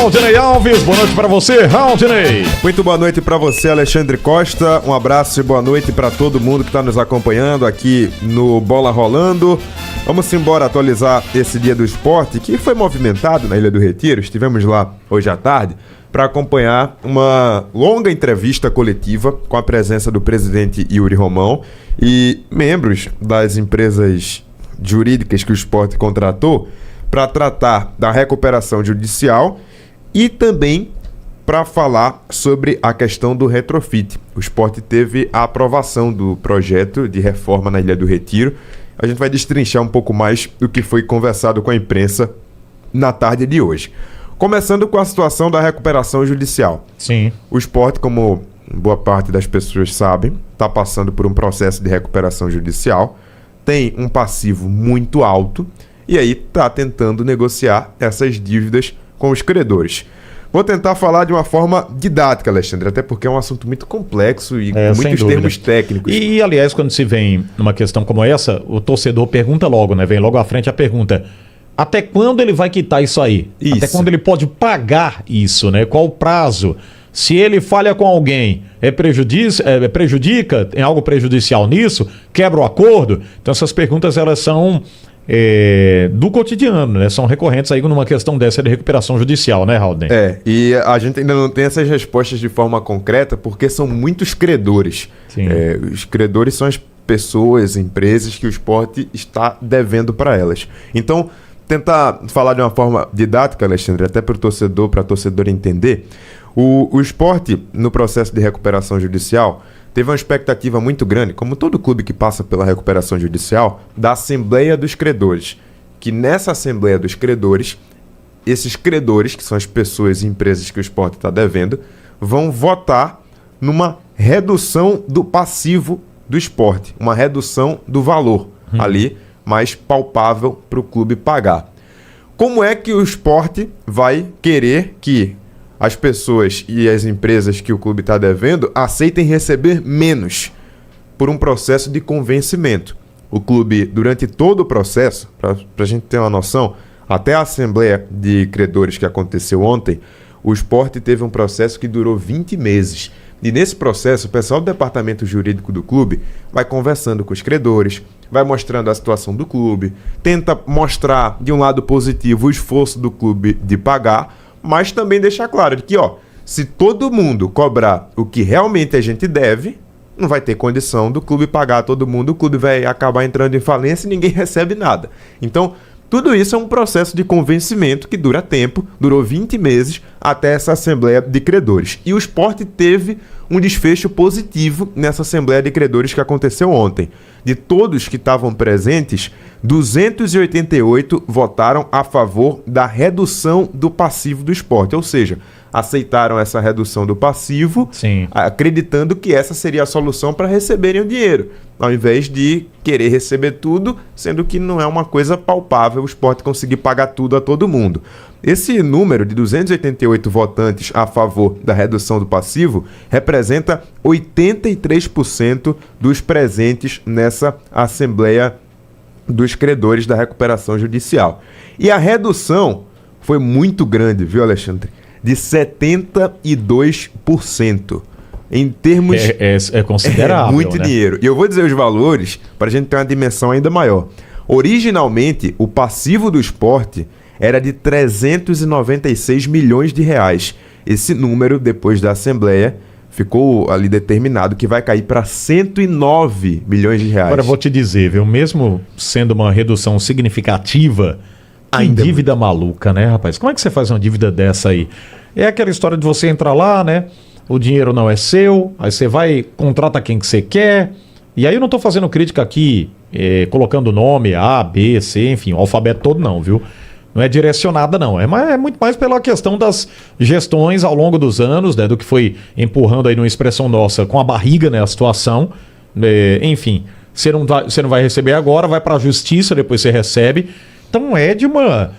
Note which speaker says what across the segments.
Speaker 1: Raudinei Alves, boa noite para você, Raudinei.
Speaker 2: Muito boa noite para você, Alexandre Costa. Um abraço e boa noite para todo mundo que está nos acompanhando aqui no Bola Rolando. Vamos embora atualizar esse dia do esporte que foi movimentado na Ilha do Retiro. Estivemos lá hoje à tarde para acompanhar uma longa entrevista coletiva com a presença do presidente Yuri Romão e membros das empresas jurídicas que o esporte contratou para tratar da recuperação judicial e também para falar sobre a questão do retrofit. O esporte teve a aprovação do projeto de reforma na Ilha do Retiro. A gente vai destrinchar um pouco mais do que foi conversado com a imprensa na tarde de hoje. Começando com a situação da recuperação judicial.
Speaker 1: Sim.
Speaker 2: O esporte, como boa parte das pessoas sabem, está passando por um processo de recuperação judicial, tem um passivo muito alto e aí está tentando negociar essas dívidas com os credores. Vou tentar falar de uma forma didática, Alexandre, até porque é um assunto muito complexo e com muitos termos técnicos.
Speaker 1: E, aliás, quando se vem numa questão como essa, o torcedor pergunta logo, né? Vem logo à frente a pergunta: até quando ele vai quitar isso aí?
Speaker 2: Isso.
Speaker 1: Até quando ele pode pagar isso, né? Qual o prazo? Se ele falha com alguém, prejudica, tem algo prejudicial nisso? Quebra o acordo? Então essas perguntas, elas são do cotidiano, né? São recorrentes aí numa questão dessa de recuperação judicial, né, Raul?
Speaker 2: E a gente ainda não tem essas respostas de forma concreta porque são muitos credores. Os credores são as pessoas, empresas que o esporte está devendo para elas. Então, tentar falar de uma forma didática, Alexandre, até para a torcedora entender, o esporte, no processo de recuperação judicial, teve uma expectativa muito grande, como todo clube que passa pela recuperação judicial, da Assembleia dos Credores. Que nessa Assembleia dos Credores, esses credores, que são as pessoas e empresas que o esporte está devendo, vão votar numa redução do passivo do esporte, uma redução do valor ali mais palpável para o clube pagar. Como é que o esporte vai querer que as pessoas e as empresas que o clube está devendo aceitem receber menos por um processo de convencimento? O clube, durante todo o processo, para a gente ter uma noção, até a Assembleia de Credores que aconteceu ontem, o esporte teve um processo que durou 20 meses. E nesse processo, o pessoal do departamento jurídico do clube vai conversando com os credores, vai mostrando a situação do clube, tenta mostrar de um lado positivo o esforço do clube de pagar, mas também deixar claro que, se todo mundo cobrar o que realmente a gente deve, não vai ter condição do clube pagar a todo mundo, o clube vai acabar entrando em falência e ninguém recebe nada. Então, tudo isso é um processo de convencimento que dura tempo, durou 20 meses até essa Assembleia de Credores. E o esporte teve um desfecho positivo nessa Assembleia de Credores que aconteceu ontem. De todos que estavam presentes, 288 votaram a favor da redução do passivo do esporte, ou seja, aceitaram essa redução do passivo,
Speaker 1: Sim.
Speaker 2: acreditando que essa seria a solução para receberem o dinheiro, ao invés de querer receber tudo, sendo que não é uma coisa palpável o esporte conseguir pagar tudo a todo mundo. Esse número de 288 votantes a favor da redução do passivo representa 83% dos presentes nessa Assembleia dos Credores da Recuperação Judicial. E a redução foi muito grande, viu, Alexandre? De 72%. Em termos...
Speaker 1: É considerável,
Speaker 2: é muito,
Speaker 1: né?
Speaker 2: dinheiro. E eu vou dizer os valores para a gente ter uma dimensão ainda maior. Originalmente, o passivo do esporte era de 396 milhões de reais. Esse número, depois da Assembleia, ficou ali determinado que vai cair para 109 milhões de reais.
Speaker 1: Agora eu vou te dizer, viu? Mesmo sendo uma redução significativa, a dívida maluca, né, rapaz? Como é que você faz uma dívida dessa aí? É aquela história de você entrar lá, né? O dinheiro não é seu, aí você vai, contrata quem que você quer. E aí eu não estou fazendo crítica aqui, colocando nome A, B, C, enfim, o alfabeto todo não, viu? Não é direcionada, não. É muito mais pela questão das gestões ao longo dos anos, né? Do que foi empurrando aí numa expressão nossa com a barriga, né? A situação. Enfim, você não vai receber agora, vai para a justiça, depois você recebe. Então é de uma...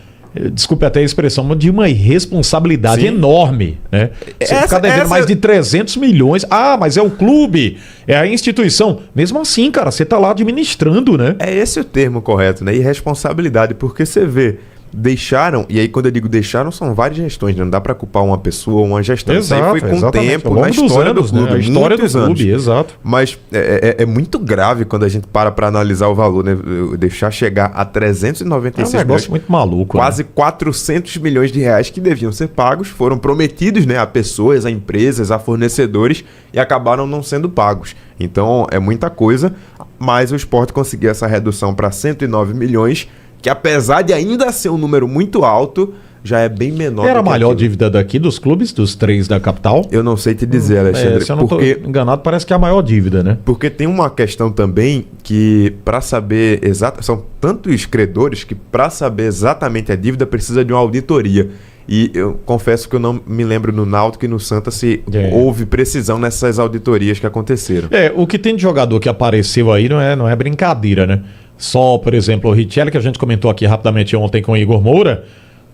Speaker 1: Desculpe até a expressão, de uma irresponsabilidade enorme, né? Você ficar devendo mais de 300 milhões. Ah, mas é o clube, é a instituição. Mesmo assim, cara, você tá lá administrando, né?
Speaker 2: É esse o termo correto, né? Irresponsabilidade, porque você vê deixaram, e aí quando eu digo deixaram, são várias gestões, não dá para culpar uma pessoa ou uma gestão.
Speaker 1: Exato,
Speaker 2: isso aí foi com o
Speaker 1: exatamente.
Speaker 2: tempo, na história do clube.
Speaker 1: Né? A história do clube, exato.
Speaker 2: Mas é muito grave quando a gente para analisar o valor, né? Deixar chegar a 396
Speaker 1: é um negócio muito maluco.
Speaker 2: Quase
Speaker 1: né?
Speaker 2: 400 milhões de reais que deviam ser pagos, foram prometidos, né, a pessoas, a empresas, a fornecedores e acabaram não sendo pagos. Então é muita coisa, mas o Sport conseguiu essa redução para 109 milhões, que apesar de ainda ser um número muito alto, já é bem menor.
Speaker 1: Era a maior dívida daqui dos clubes, dos 3 da capital?
Speaker 2: Eu não sei te dizer, Alexandre.
Speaker 1: Se eu não estou enganado, parece que é a maior dívida, né?
Speaker 2: Porque tem uma questão também que, para saber são tantos credores que, para saber exatamente a dívida, precisa de uma auditoria. E eu confesso que eu não me lembro no Náutico e no Santa se houve precisão nessas auditorias que aconteceram.
Speaker 1: O que tem de jogador que apareceu aí não é brincadeira, né? Só, por exemplo, o Richelli, que a gente comentou aqui rapidamente ontem com o Igor Moura,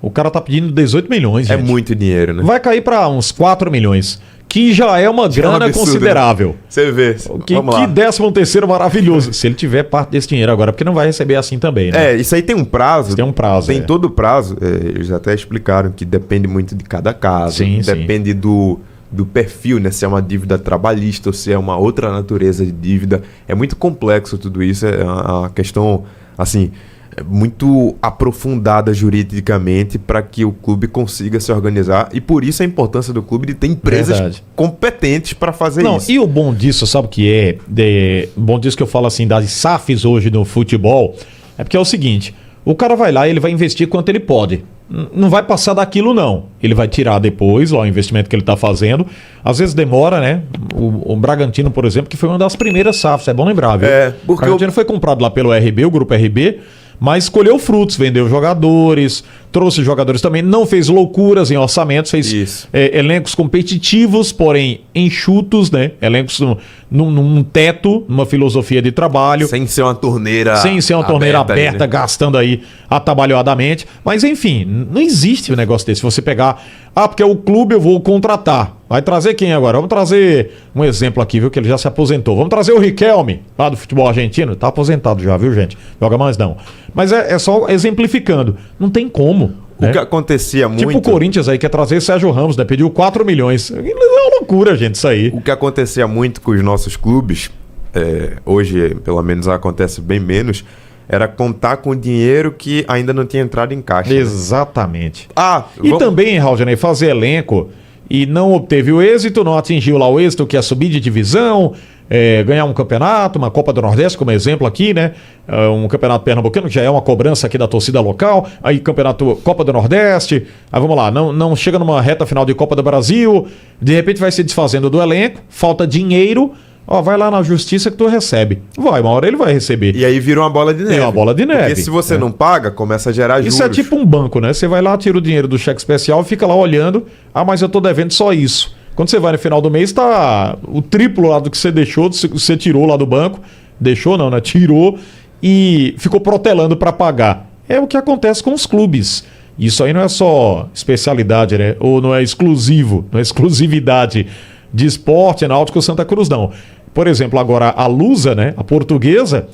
Speaker 1: o cara tá pedindo 18 milhões, gente.
Speaker 2: É muito dinheiro, né?
Speaker 1: Vai cair para uns 4 milhões, que já é uma grana absurdo, considerável. Né?
Speaker 2: Você vê.
Speaker 1: Que 13º maravilhoso. Se ele tiver parte desse dinheiro agora, porque não vai receber assim também, né?
Speaker 2: Isso aí tem um prazo.
Speaker 1: Tem um prazo.
Speaker 2: Tem todo o prazo. Eles até explicaram que depende muito de cada caso.
Speaker 1: Sim,
Speaker 2: depende do perfil, né? Se é uma dívida trabalhista ou se é uma outra natureza de dívida. É muito complexo tudo isso. É uma questão, assim, muito aprofundada juridicamente para que o clube consiga se organizar. E por isso a importância do clube de ter empresas competentes para fazer isso.
Speaker 1: E o bom disso, sabe o que é? O bom disso que eu falo assim, das SAFs hoje no futebol, é porque é o seguinte, o cara vai lá e ele vai investir quanto ele pode. Não vai passar daquilo, não. Ele vai tirar depois o investimento que ele está fazendo. Às vezes demora, né? O Bragantino, por exemplo, que foi uma das primeiras SAFs, é bom lembrar, viu?
Speaker 2: Porque
Speaker 1: o Bragantino foi comprado lá pelo RB, o grupo RB, mas colheu frutos, vendeu jogadores, trouxe jogadores também, não fez loucuras em orçamentos, fez elencos competitivos, porém enxutos, né? Elencos num teto, numa filosofia de trabalho.
Speaker 2: Sem ser uma torneira
Speaker 1: aberta, né? Gastando aí atabalhoadamente. Mas enfim, não existe um negócio desse. Você pegar, porque é o clube, eu vou contratar. Vai trazer quem agora? Vamos trazer um exemplo aqui, viu? Que ele já se aposentou. Vamos trazer o Riquelme, lá do futebol argentino. Tá aposentado já, viu, gente? Joga mais não. Mas é só exemplificando. Não tem como.
Speaker 2: O que acontecia muito...
Speaker 1: Tipo o Corinthians aí, quer trazer Sérgio Ramos, né? Pediu 4 milhões. É uma loucura, gente, isso aí.
Speaker 2: O que acontecia muito com os nossos clubes, hoje, pelo menos, acontece bem menos, era contar com dinheiro que ainda não tinha entrado em caixa.
Speaker 1: Exatamente. E também, Raulney, fazer elenco e não obteve o êxito, não atingiu lá o êxito, que é subir de divisão, ganhar um campeonato, uma Copa do Nordeste, como exemplo aqui, né? Um campeonato pernambucano, que já é uma cobrança aqui da torcida local, aí campeonato Copa do Nordeste, aí vamos lá, não chega numa reta final de Copa do Brasil, de repente vai se desfazendo do elenco, falta dinheiro, vai lá na justiça que tu recebe. Uma hora ele vai receber.
Speaker 2: E aí vira uma bola de neve.
Speaker 1: É uma bola de neve.
Speaker 2: Porque se você não paga, começa a gerar juros.
Speaker 1: Isso é tipo um banco, né? Você vai lá, tira o dinheiro do cheque especial, fica lá olhando, mas eu tô devendo só isso. Quando você vai no final do mês, tá o triplo lá do que você deixou, você tirou lá do banco. Deixou não, né? Tirou e ficou protelando para pagar. É o que acontece com os clubes. Isso aí não é só especialidade, né? Ou não é exclusivo, não é exclusividade de Sport, Náutico, Santa Cruz, não. Por exemplo, agora a Lusa, né? A portuguesa,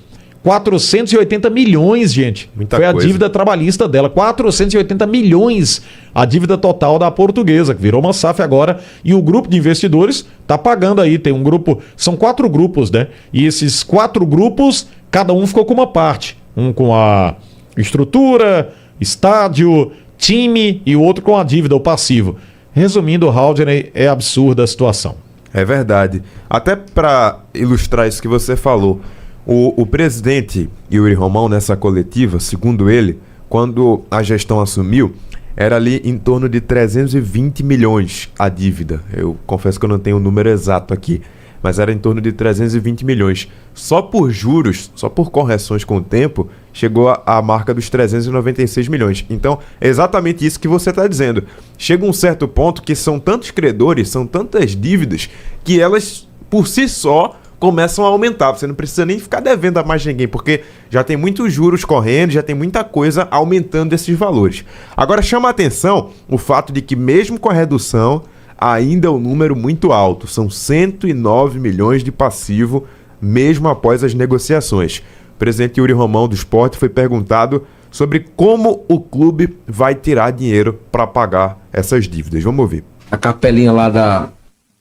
Speaker 1: 480 milhões, gente.
Speaker 2: Muita
Speaker 1: Foi
Speaker 2: coisa.
Speaker 1: A dívida trabalhista dela. 480 milhões a dívida total da portuguesa, que virou uma SAF agora. E o grupo de investidores está pagando aí. Tem um grupo, são 4 grupos, né? E esses 4 grupos, cada um ficou com uma parte. Um com a estrutura, estádio, time e o outro com a dívida, o passivo. Resumindo, Haldner, é absurda a situação.
Speaker 2: É verdade. Até para ilustrar isso que você falou, o presidente Yuri Romão, nessa coletiva, segundo ele, quando a gestão assumiu, era ali em torno de 320 milhões a dívida. Eu confesso que eu não tenho o número exato aqui, mas era em torno de 320 milhões. Só por juros, só por correções com o tempo, chegou à marca dos 396 milhões. Então, é exatamente isso que você está dizendo. Chega um certo ponto que são tantos credores, são tantas dívidas, que elas, por si só, começam a aumentar. Você não precisa nem ficar devendo a mais ninguém, porque já tem muitos juros correndo, já tem muita coisa aumentando esses valores. Agora, chama a atenção o fato de que, mesmo com a redução, ainda é um número muito alto. São 109 milhões de passivo, mesmo após as negociações. O presidente Yuri Romão do Sport foi perguntado sobre como o clube vai tirar dinheiro para pagar essas dívidas. Vamos ouvir.
Speaker 3: A capelinha lá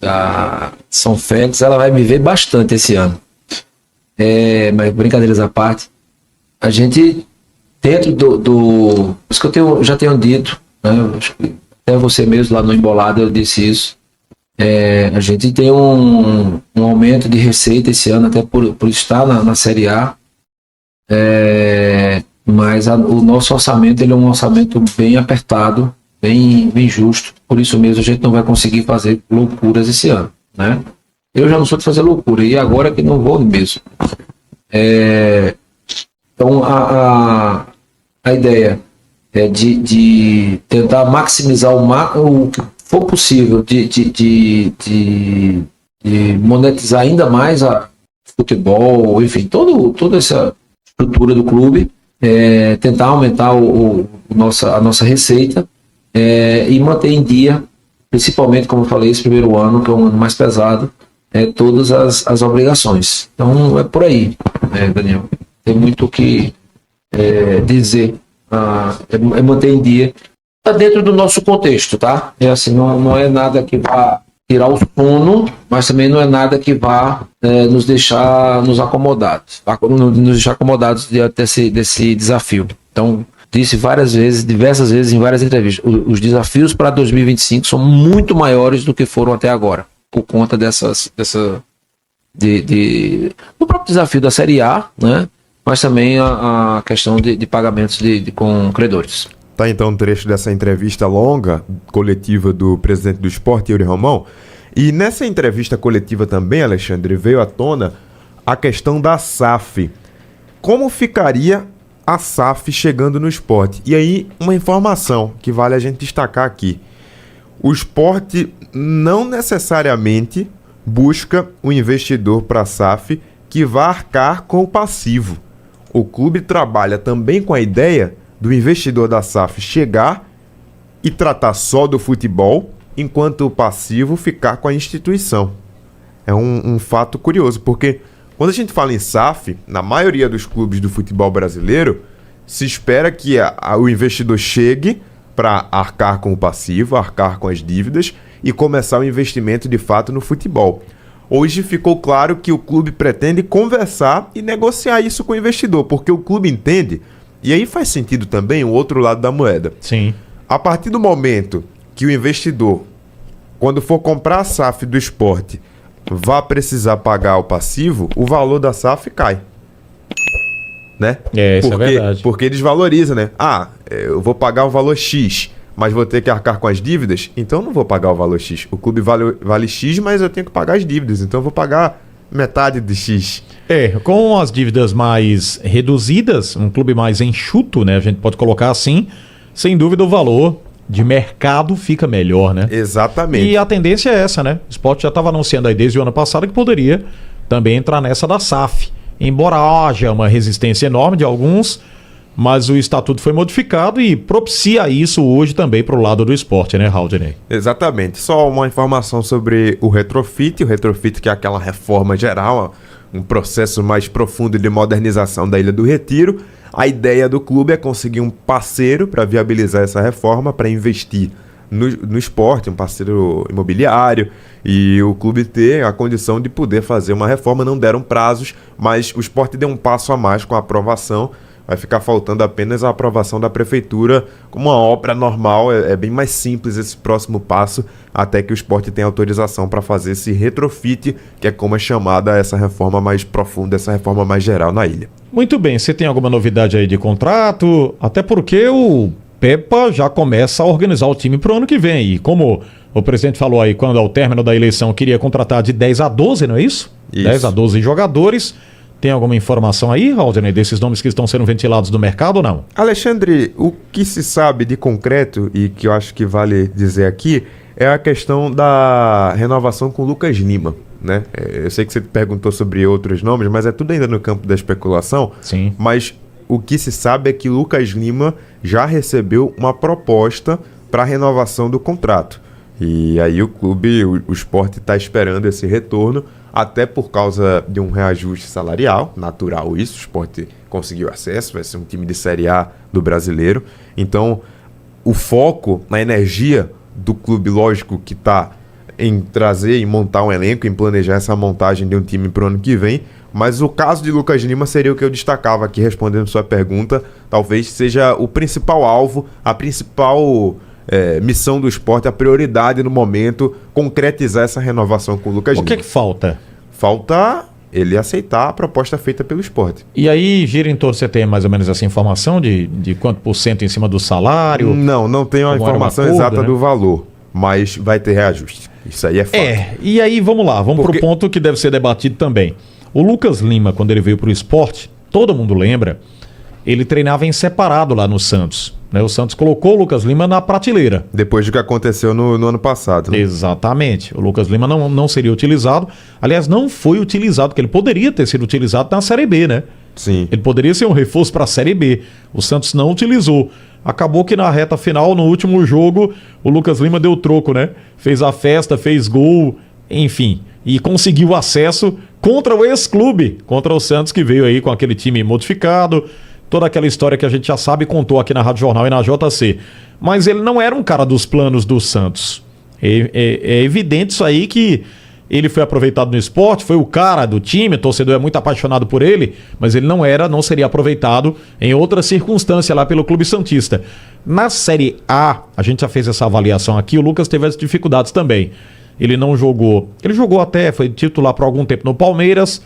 Speaker 3: da São Félix, ela vai me ver bastante esse ano. Mas brincadeiras à parte, a gente, dentro do isso que eu já tenho dito, né, acho que até você mesmo lá no Embolado eu disse isso, a gente tem um aumento de receita esse ano, até por estar na Série A, mas o nosso orçamento ele é um orçamento bem apertado, bem justo, por isso mesmo a gente não vai conseguir fazer loucuras esse ano, né? Eu já não sou de fazer loucura, e agora que não vou mesmo. Então a ideia é de tentar maximizar o que for possível de monetizar ainda mais a futebol, enfim, toda essa estrutura do clube, tentar aumentar a nossa receita e manter em dia, principalmente, como eu falei, esse primeiro ano, que é um ano mais pesado, todas as obrigações. Então é por aí, Daniel. Tem muito o que dizer. É manter em dia. Está dentro do nosso contexto, tá? Assim, não é nada que vá tirar o sono, mas também não é nada que vá nos deixar acomodados diante desse desafio. Então, disse diversas vezes em várias entrevistas, os desafios para 2025 são muito maiores do que foram até agora, por conta do próprio desafio da Série A, né? Mas também a questão de pagamentos com credores.
Speaker 2: Tá, então, um trecho dessa entrevista longa, coletiva do presidente do Sport, Yuri Romão. E nessa entrevista coletiva também, Alexandre, veio à tona a questão da SAF. Como ficaria a SAF chegando no Sport? E aí, uma informação que vale a gente destacar aqui. O Sport não necessariamente busca um investidor para a SAF que vá arcar com o passivo. O clube trabalha também com a ideia do investidor da SAF chegar e tratar só do futebol, enquanto o passivo ficar com a instituição. É um fato curioso, porque quando a gente fala em SAF, na maioria dos clubes do futebol brasileiro, se espera que o investidor chegue para arcar com o passivo, arcar com as dívidas e começar o investimento de fato no futebol. Hoje ficou claro que o clube pretende conversar e negociar isso com o investidor, porque o clube entende, e aí faz sentido também o outro lado da moeda.
Speaker 1: Sim.
Speaker 2: A partir do momento que o investidor, quando for comprar a SAF do Sport, vai precisar pagar o passivo, o valor da SAF cai. Né?
Speaker 1: Isso é verdade.
Speaker 2: Porque desvaloriza, né? Eu vou pagar o valor X, mas vou ter que arcar com as dívidas, então não vou pagar o valor X. O clube vale X, mas eu tenho que pagar as dívidas, então eu vou pagar metade de X.
Speaker 1: Com as dívidas mais reduzidas, um clube mais enxuto, né? A gente pode colocar assim, sem dúvida o valor de mercado fica melhor, né?
Speaker 2: Exatamente.
Speaker 1: E a tendência é essa, né? O Sport já estava anunciando aí desde o ano passado que poderia também entrar nessa da SAF. Embora haja uma resistência enorme de alguns, mas o estatuto foi modificado e propicia isso hoje também para o lado do esporte, né, Haldney?
Speaker 2: Exatamente. Só uma informação sobre o retrofit. O retrofit, que é aquela reforma geral, um processo mais profundo de modernização da Ilha do Retiro. A ideia do clube é conseguir um parceiro para viabilizar essa reforma, para investir no esporte, um parceiro imobiliário, e o clube ter a condição de poder fazer uma reforma. Não deram prazos, mas o esporte deu um passo a mais com a aprovação. Vai ficar faltando apenas a aprovação da prefeitura como uma obra normal. É bem mais simples esse próximo passo, até que o esporte tenha autorização para fazer esse retrofit, que é como é chamada essa reforma mais profunda, essa reforma mais geral na ilha.
Speaker 1: Muito bem, você tem alguma novidade aí de contrato? Até porque o Pepa já começa a organizar o time para o ano que vem. E como o presidente falou aí, quando ao término da eleição queria contratar de 10 a 12, não é isso? 10 a 12 jogadores. Tem alguma informação aí, Haldney, desses nomes que estão sendo ventilados do mercado ou não?
Speaker 2: Alexandre, o que se sabe de concreto, e que eu acho que vale dizer aqui, é a questão da renovação com o Lucas Lima, né? Eu sei que você perguntou sobre outros nomes, mas é tudo ainda no campo da especulação.
Speaker 1: Sim.
Speaker 2: Mas o que se sabe é que Lucas Lima já recebeu uma proposta para renovação do contrato. E aí o clube, o Sport, está esperando esse retorno. até por causa de um reajuste salarial, natural isso, o Sport conseguiu acesso, vai ser um time de Série A do Brasileiro. Então, o foco, na energia do clube, lógico que está em trazer e montar um elenco, em planejar essa montagem de um time para o ano que vem, mas o caso de Lucas Lima seria o que eu destacava aqui, respondendo sua pergunta, talvez seja o principal alvo, a principal missão do Sport, a prioridade no momento, concretizar essa renovação com o Lucas Lima.
Speaker 1: O que é que falta?
Speaker 2: Falta ele aceitar a proposta feita pelo Sport.
Speaker 1: E aí gira em torno, você tem mais ou menos essa informação de quanto por cento em cima do salário?
Speaker 2: Não tenho a informação exata do valor, mas vai ter reajuste. Isso aí é fato.
Speaker 1: E aí vamos lá, vamos pro ponto que deve ser debatido também. O Lucas Lima, quando ele veio pro Sport, todo mundo lembra, ele treinava em separado lá no Santos. Né? O Santos colocou o Lucas Lima na prateleira.
Speaker 2: Depois do que aconteceu no ano passado. Né?
Speaker 1: Exatamente. O Lucas Lima não seria utilizado. Aliás, não foi utilizado, porque ele poderia ter sido utilizado na Série B, né?
Speaker 2: Sim.
Speaker 1: Ele poderia ser um reforço para a Série B. O Santos não utilizou. Acabou que na reta final, no último jogo, o Lucas Lima deu troco, né? Fez a festa, fez gol, enfim. E conseguiu acesso contra o ex-clube, contra o Santos, que veio aí com aquele time modificado. Toda aquela história que a gente já sabe e contou aqui na Rádio Jornal e na JC. Mas ele não era um cara dos planos do Santos. É evidente isso aí que ele foi aproveitado no Sport, foi o cara do time, o torcedor é muito apaixonado por ele, mas ele não seria aproveitado em outra circunstância lá pelo Clube Santista. Na Série A, a gente já fez essa avaliação aqui, o Lucas teve as dificuldades também. Ele não jogou, ele jogou até, foi titular por algum tempo no Palmeiras,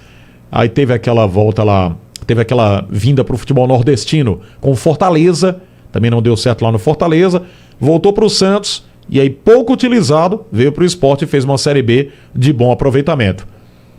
Speaker 1: aí teve aquela volta lá, teve aquela vinda para o futebol nordestino com o Fortaleza, também não deu certo lá no Fortaleza, voltou para o Santos, e aí pouco utilizado, veio para o Sport e fez uma Série B de bom aproveitamento.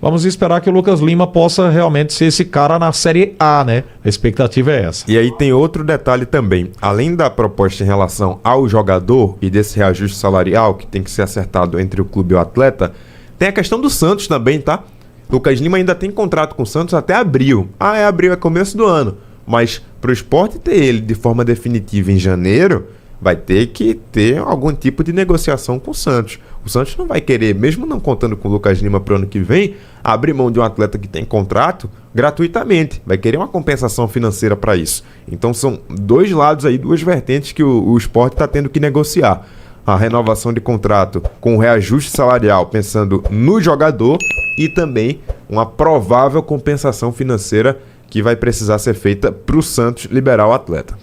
Speaker 1: Vamos esperar que o Lucas Lima possa realmente ser esse cara na Série A, né? A expectativa é essa.
Speaker 2: E aí tem outro detalhe também. Além da proposta em relação ao jogador e desse reajuste salarial que tem que ser acertado entre o clube e o atleta, tem a questão do Santos também, tá? Lucas Lima ainda tem contrato com o Santos até abril. Abril é começo do ano. Mas para o Sport ter ele de forma definitiva em janeiro, vai ter que ter algum tipo de negociação com o Santos. O Santos não vai querer, mesmo não contando com o Lucas Lima para o ano que vem, abrir mão de um atleta que tem contrato gratuitamente. Vai querer uma compensação financeira para isso. Então são dois lados aí, duas vertentes que o Sport está tendo que negociar. A renovação de contrato com o reajuste salarial, pensando no jogador, e também uma provável compensação financeira que vai precisar ser feita para o Santos liberar o atleta.